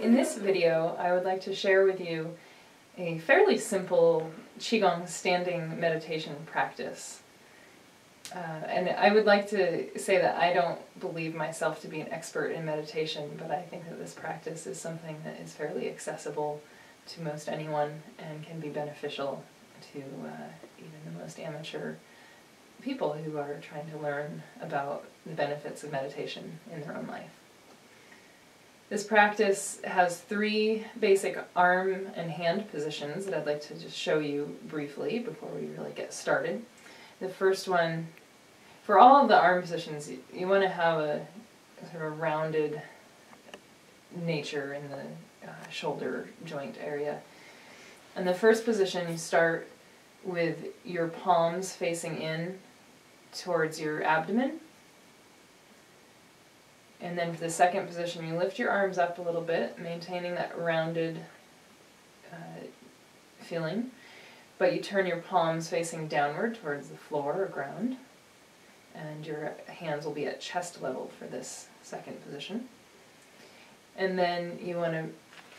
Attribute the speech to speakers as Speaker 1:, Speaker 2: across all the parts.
Speaker 1: In this video, I would like to share with you a fairly simple Qigong standing meditation practice. And I would like to say that I don't believe myself to be an expert in meditation, but I think that this practice is something that is fairly accessible to most anyone and can be beneficial to even the most amateur people who are trying to learn about the benefits of meditation in their own life. This practice has 3 basic arm and hand positions that I'd like to just show you briefly before we really get started. The first one, for all of the arm positions, you want to have a sort of rounded nature in the shoulder joint area. And the first position, you start with your palms facing in towards your abdomen. And then for the second position, you lift your arms up a little bit, maintaining that rounded feeling. But you turn your palms facing downward towards the floor or ground. And your hands will be at chest level for this second position. And then you want to,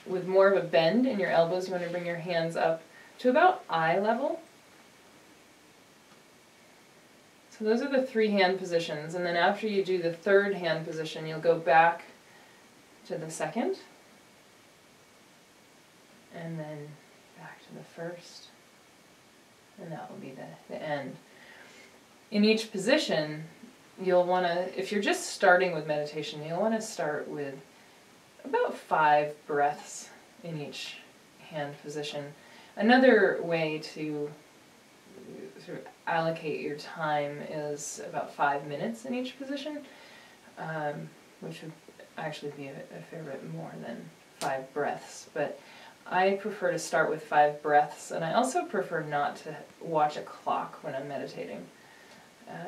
Speaker 1: with more of a bend in your elbows, you want to bring your hands up to about eye level. So those are the 3 hand positions, and then after you do the third hand position, you'll go back to the second, and then back to the first, and that will be the end. In each position, you'll want to, if you're just starting with meditation, you'll want to start with about 5 breaths in each hand position. Another way to sort of allocate your time is about 5 minutes in each position, which would actually be a fair bit more than 5 breaths. But I prefer to start with 5 breaths, and I also prefer not to watch a clock when I'm meditating.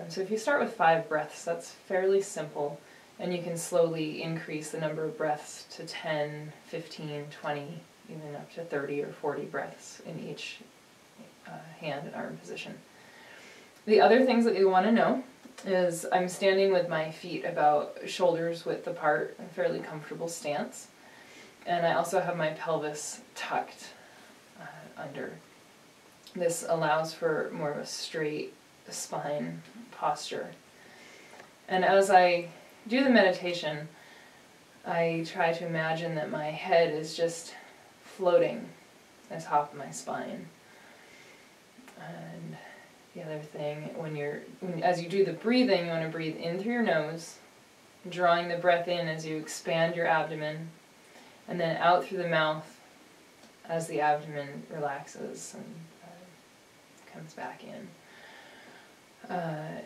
Speaker 1: So if you start with 5 breaths, that's fairly simple, and you can slowly increase the number of breaths to 10, 15, 20, even up to 30 or 40 breaths in each hand and arm position. The other things that you want to know is I'm standing with my feet about shoulders width apart, in a fairly comfortable stance, and I also have my pelvis tucked under. This allows for more of a straight spine posture. And as I do the meditation, I try to imagine that my head is just floating atop of my spine. And the other thing, as you do the breathing, you want to breathe in through your nose, drawing the breath in as you expand your abdomen, and then out through the mouth as the abdomen relaxes and comes back in.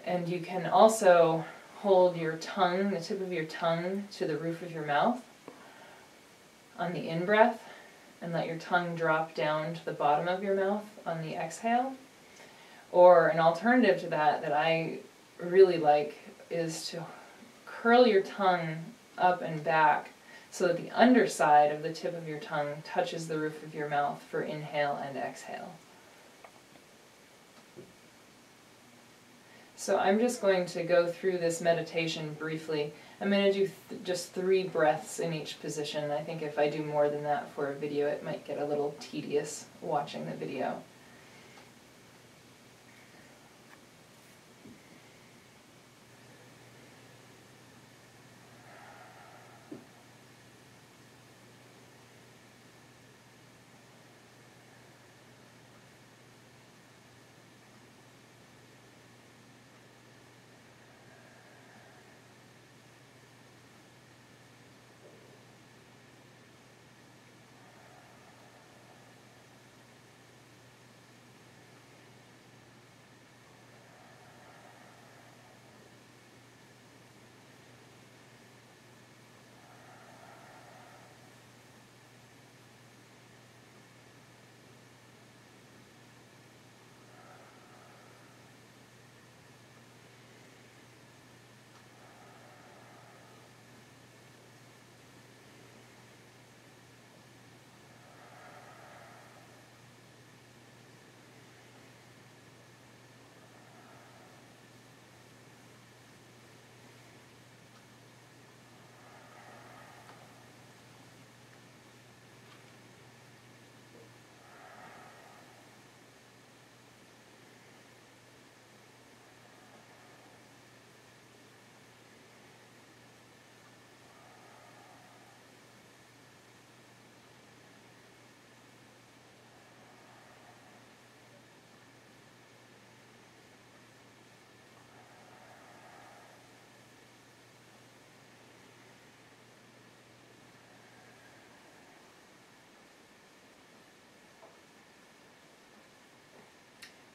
Speaker 1: And you can also hold your tongue, the tip of your tongue, to the roof of your mouth on the in-breath, and let your tongue drop down to the bottom of your mouth on the exhale. Or an alternative to that I really like is to curl your tongue up and back so that the underside of the tip of your tongue touches the roof of your mouth for inhale and exhale. So I'm just going to go through this meditation briefly. I'm going to do just 3 breaths in each position. I think if I do more than that for a video, it might get a little tedious watching the video.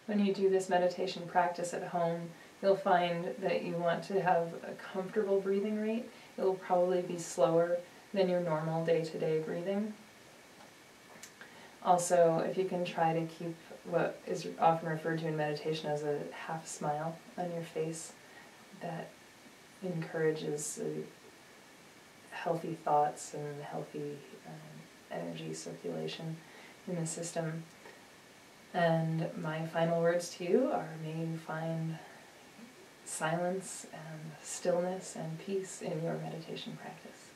Speaker 1: When you do this meditation practice at home, you'll find that you want to have a comfortable breathing rate. It will probably be slower than your normal day-to-day breathing. Also, if you can try to keep what is often referred to in meditation as a half smile on your face, that encourages healthy thoughts and healthy energy circulation in the system. And my final words to you are, may you find silence and stillness and peace in your meditation practice.